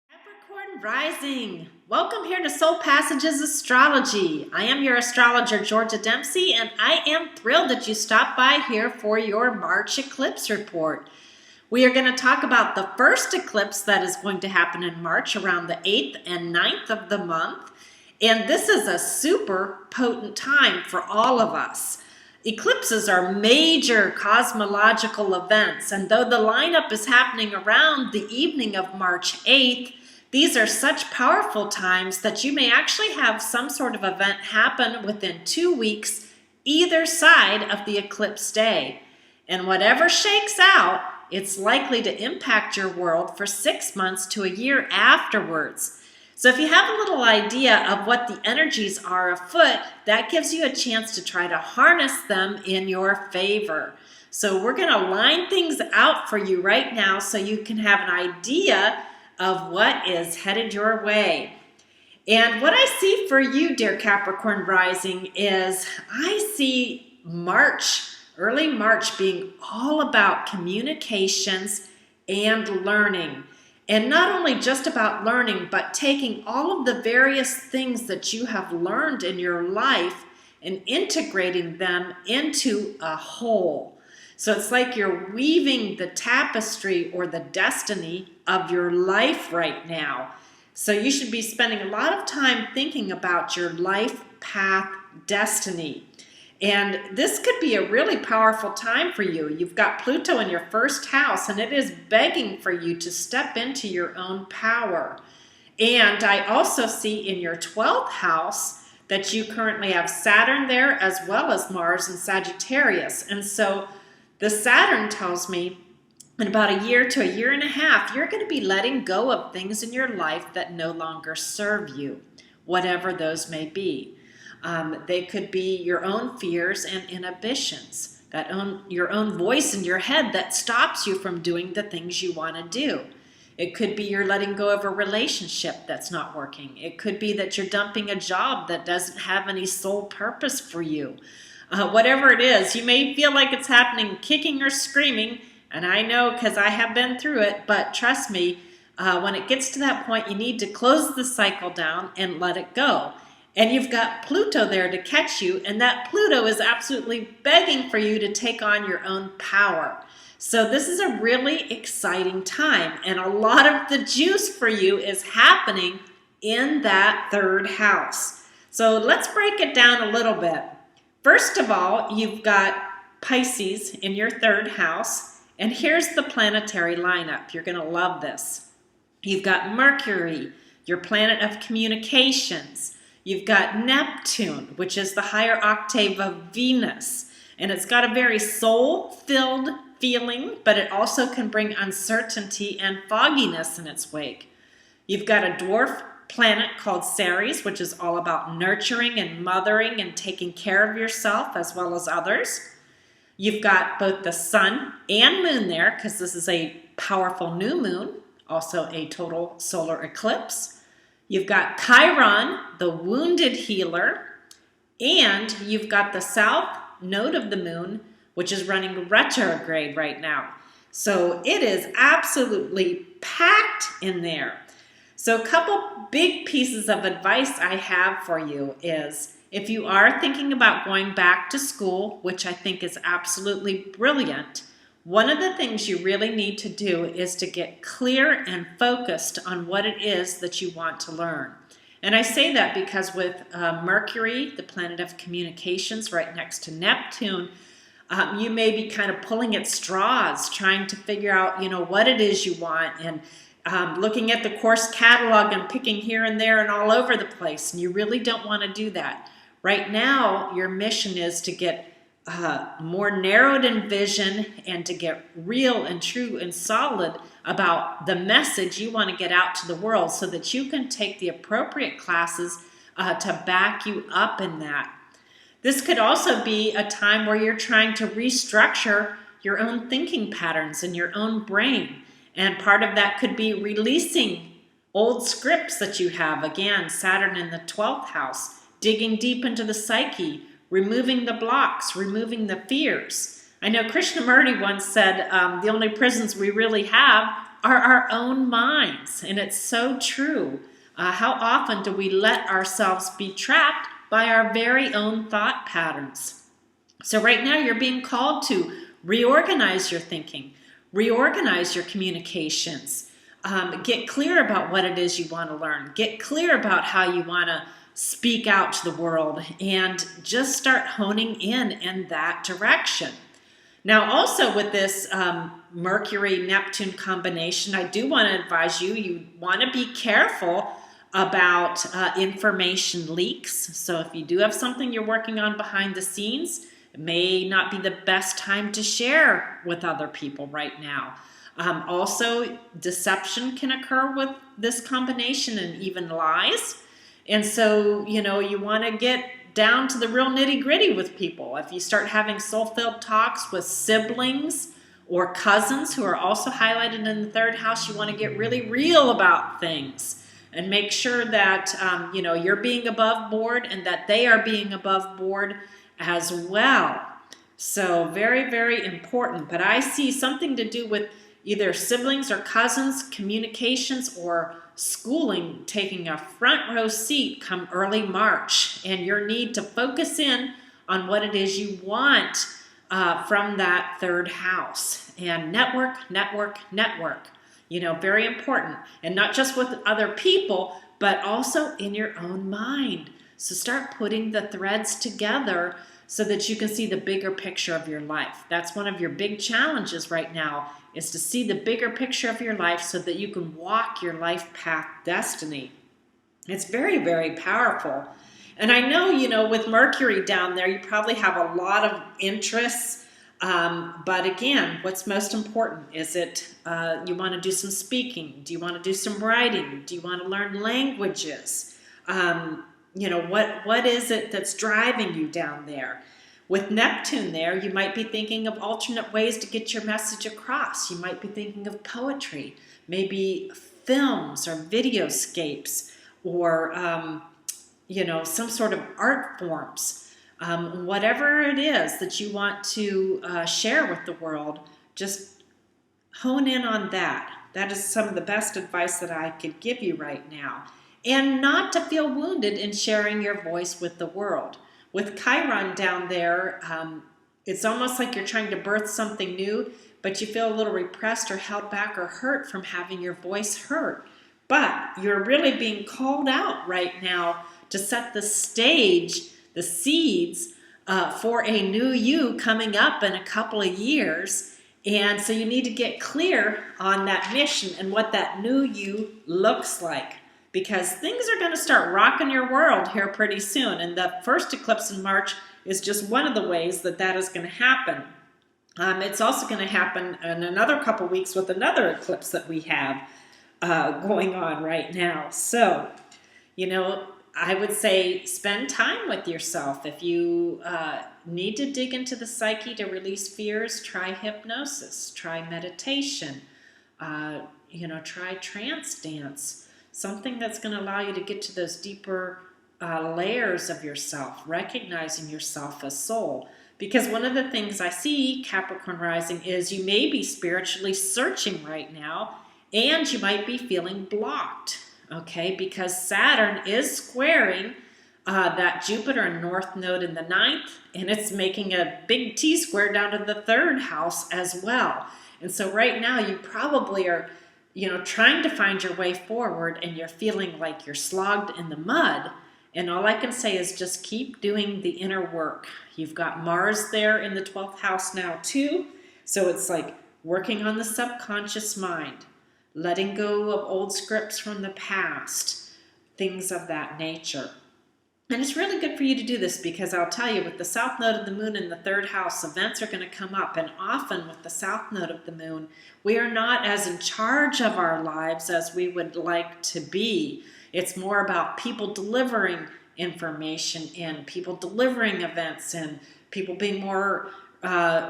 Capricorn Rising. Welcome here to Soul Passages Astrology. I am your astrologer, Georgia Dempsey, and I am thrilled that you stopped by here for your March eclipse report. We are going to talk about the first eclipse that is going to happen in March around the 8th and 9th of the month. And this is a super potent time for all of us. Eclipses are major cosmological events, and though the lineup is happening around the evening of March 8th, these are such powerful times that you may actually have some sort of event happen within 2 weeks either side of the eclipse day. And whatever shakes out, it's likely to impact your world for 6 months to a year afterwards. So if you have a little idea of what the energies are afoot, that gives you a chance to try to harness them in your favor. So we're going to line things out for you right now so you can have an idea of what is headed your way. And what I see for you, dear Capricorn Rising, is I see March, early March, being all about communications and learning. And not only just about learning, but taking all of the various things that you have learned in your life and integrating them into a whole. So it's like you're weaving the tapestry or the destiny of your life right now. So you should be spending a lot of time thinking about your life path destiny. And this could be a really powerful time for you. You've got Pluto in your first house, and it is begging for you to step into your own power. And I also see in your 12th house that you currently have Saturn there as well as Mars and Sagittarius. And so the Saturn tells me in about a year to a year and a half, you're going to be letting go of things in your life that no longer serve you, whatever those may be. They could be your own fears and inhibitions, your own voice in your head that stops you from doing the things you want to do. It could be you're letting go of a relationship that's not working. It could be that you're dumping a job that doesn't have any sole purpose for you. Whatever it is, you may feel like it's happening kicking or screaming, and I know because I have been through it, but trust me, when it gets to that point, you need to close the cycle down and let it go. And you've got Pluto there to catch you, and that Pluto is absolutely begging for you to take on your own power. So this is a really exciting time, and a lot of the juice for you is happening in that third house. So let's break it down a little bit. First of all, you've got Pisces in your third house, and here's the planetary lineup. You're going to love this. You've got Mercury, your planet of communications. You've got Neptune, which is the higher octave of Venus, and it's got a very soul-filled feeling, but it also can bring uncertainty and fogginess in its wake. You've got a dwarf planet called Ceres, which is all about nurturing and mothering and taking care of yourself as well as others. You've got both the sun and moon there because this is a powerful new moon, also a total solar eclipse. You've got Chiron, the wounded healer, and you've got the south node of the moon, which is running retrograde right now. So it is absolutely packed in there. So a couple big pieces of advice I have for you is if you are thinking about going back to school, which I think is absolutely brilliant, one of the things you really need to do is to get clear and focused on what it is that you want to learn. And I say that because with Mercury, the planet of communications, right next to Neptune, you may be kind of pulling at straws, trying to figure out, what it is you want, and looking at the course catalog and picking here and there and all over the place. And you really don't want to do that. Right now, your mission is to get more narrowed in vision and to get real and true and solid about the message you want to get out to the world so that you can take the appropriate classes to back you up in that. This could also be a time where you're trying to restructure your own thinking patterns in your own brain. And part of that could be releasing old scripts that you have. Again, Saturn in the 12th house, digging deep into the psyche, removing the blocks, removing the fears. I know Krishnamurti once said, the only prisons we really have are our own minds. And it's so true. How often do we let ourselves be trapped by our very own thought patterns? So right now you're being called to reorganize your thinking, reorganize your communications, get clear about what it is you want to learn, get clear about how you want to speak out to the world, and just start honing in that direction. Now also with this Mercury-Neptune combination, I do want to advise you want to be careful about information leaks. So if you do have something you're working on behind the scenes, it may not be the best time to share with other people right now. Also, deception can occur with this combination and even lies. And so, you want to get down to the real nitty-gritty with people. If you start having soul-filled talks with siblings or cousins who are also highlighted in the 3rd house, you want to get really real about things and make sure that, you're being above board and that they are being above board as well. So very, very important. But I see something to do with either siblings or cousins, communications, or schooling taking a front row seat come early March, and your need to focus in on what it is you want from that 3rd house. And network. Very important. And not just with other people, but also in your own mind. So start putting the threads together so that you can see the bigger picture of your life. That's one of your big challenges right now, is to see the bigger picture of your life so that you can walk your life path destiny. It's very, very powerful. And I know, with Mercury down there, you probably have a lot of interests. But again, what's most important? Is it you want to do some speaking? Do you want to do some writing? Do you want to learn languages? What is it that's driving you down there? With Neptune there, you might be thinking of alternate ways to get your message across. You might be thinking of poetry, maybe films or videoscapes, or some sort of art forms. Whatever it is that you want to share with the world, just hone in on that. That is some of the best advice that I could give you right now. And not to feel wounded in sharing your voice with the world. With Chiron down there, it's almost like you're trying to birth something new, but you feel a little repressed or held back or hurt from having your voice heard. But you're really being called out right now to set the stage, the seeds for a new you coming up in a couple of years. And so you need to get clear on that mission and what that new you looks like, because things are going to start rocking your world here pretty soon. And the 1st eclipse in March is just one of the ways that is going to happen. It's also going to happen in another couple weeks with another eclipse that we have going on right now. So, I would say spend time with yourself. If you need to dig into the psyche to release fears, try hypnosis, try meditation, try trance dance. Something that's going to allow you to get to those deeper layers of yourself, recognizing yourself as soul. Because one of the things I see, Capricorn Rising, is you may be spiritually searching right now, and you might be feeling blocked, okay? Because Saturn is squaring that Jupiter North node in the 9th, and it's making a big T-square down to the 3rd house as well. And so right now you probably are trying to find your way forward, and you're feeling like you're slogged in the mud. And all I can say is just keep doing the inner work. You've got Mars there in the 12th house now too. So it's like working on the subconscious mind, letting go of old scripts from the past, things of that nature. And it's really good for you to do this because I'll tell you, with the south node of the moon in the third house, events are going to come up. And often with the south node of the moon, we are not as in charge of our lives as we would like to be. It's more about people delivering information and people delivering events and people being more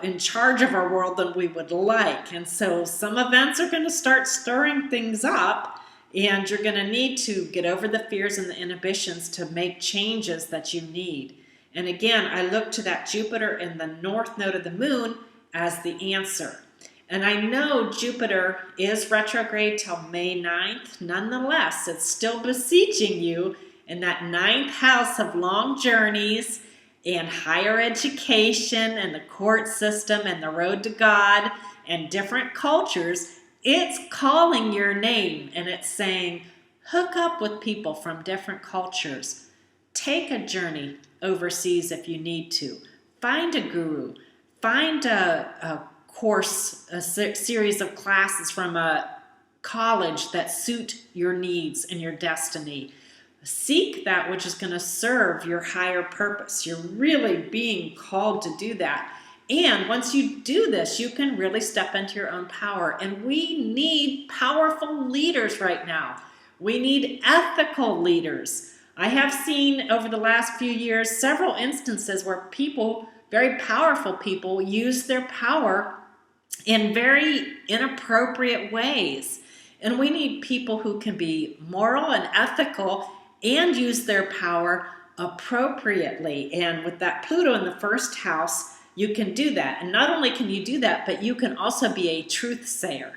in charge of our world than we would like. And so some events are going to start stirring things up. And you're going to need to get over the fears and the inhibitions to make changes that you need. And again, I look to that Jupiter in the north node of the moon as the answer. And I know Jupiter is retrograde till May 9th. Nonetheless, it's still besieging you in that ninth house of long journeys and higher education and the court system and the road to God and different cultures. It's calling your name and it's saying, hook up with people from different cultures. Take a journey overseas if you need to. Find a guru. Find a course, a series of classes from a college that suit your needs and your destiny. Seek that which is going to serve your higher purpose. You're really being called to do that. And once you do this, you can really step into your own power. And we need powerful leaders right now. We need ethical leaders. I have seen over the last few years several instances where people, very powerful people, use their power in very inappropriate ways. And we need people who can be moral and ethical and use their power appropriately. And with that Pluto in the first house, you can do that. And not only can you do that, but you can also be a truth sayer.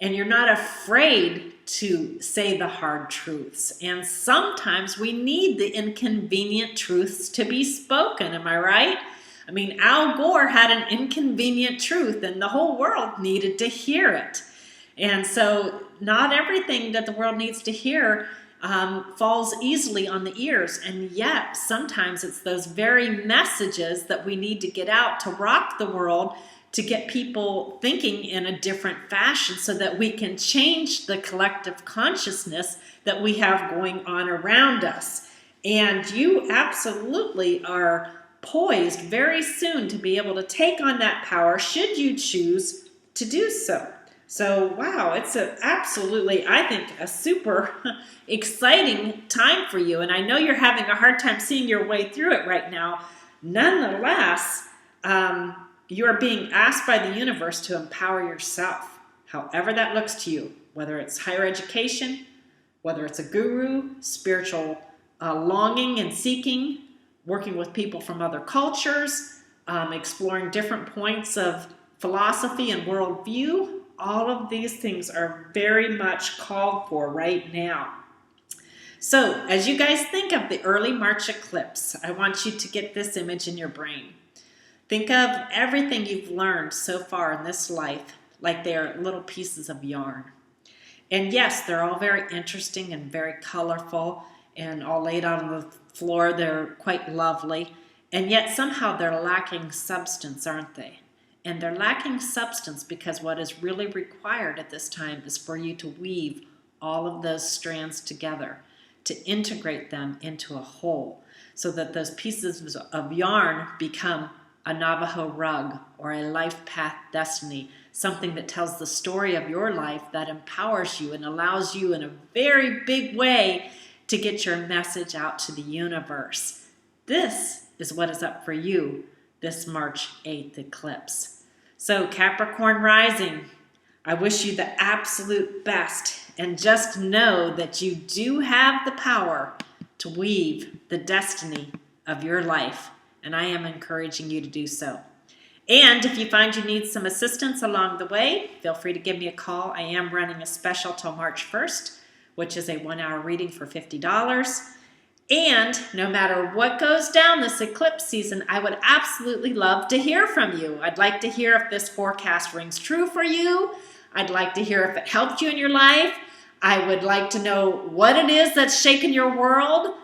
And you're not afraid to say the hard truths. And sometimes we need the inconvenient truths to be spoken. Am I right? I mean, Al Gore had an inconvenient truth and the whole world needed to hear it. And so not everything that the world needs to hear falls easily on the ears, and yet sometimes it's those very messages that we need to get out to rock the world, to get people thinking in a different fashion so that we can change the collective consciousness that we have going on around us. And you absolutely are poised very soon to be able to take on that power should you choose to do so. So, wow, it's absolutely, I think, a super exciting time for you. And I know you're having a hard time seeing your way through it right now. Nonetheless, you are being asked by the universe to empower yourself, however that looks to you, whether it's higher education, whether it's a guru, spiritual longing and seeking, working with people from other cultures, exploring different points of philosophy and worldview. All of these things are very much called for right now. So as you guys think of the early March eclipse, I want you to get this image in your brain. Think of everything you've learned so far in this life like they are little pieces of yarn. And yes, they're all very interesting and very colorful and all laid out on the floor. They're quite lovely. And yet somehow they're lacking substance, aren't they? And they're lacking substance because what is really required at this time is for you to weave all of those strands together, to integrate them into a whole, so that those pieces of yarn become a Navajo rug or a life path destiny, something that tells the story of your life that empowers you and allows you in a very big way to get your message out to the universe. This is what is up for you this March 8th eclipse. So Capricorn Rising, I wish you the absolute best, and just know that you do have the power to weave the destiny of your life, and I am encouraging you to do so. And if you find you need some assistance along the way, feel free to give me a call. I am running a special till March 1st, which is a 1-hour reading for $50. And no matter what goes down this eclipse season, I would absolutely love to hear from you. I'd like to hear if this forecast rings true for you. I'd like to hear if it helped you in your life. I would like to know what it is that's shaking your world.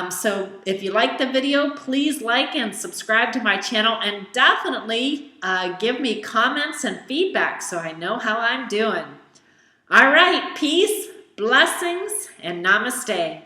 So if you like the video, please like and subscribe to my channel, and definitely give me comments and feedback so I know how I'm doing. All right, peace, blessings, and namaste.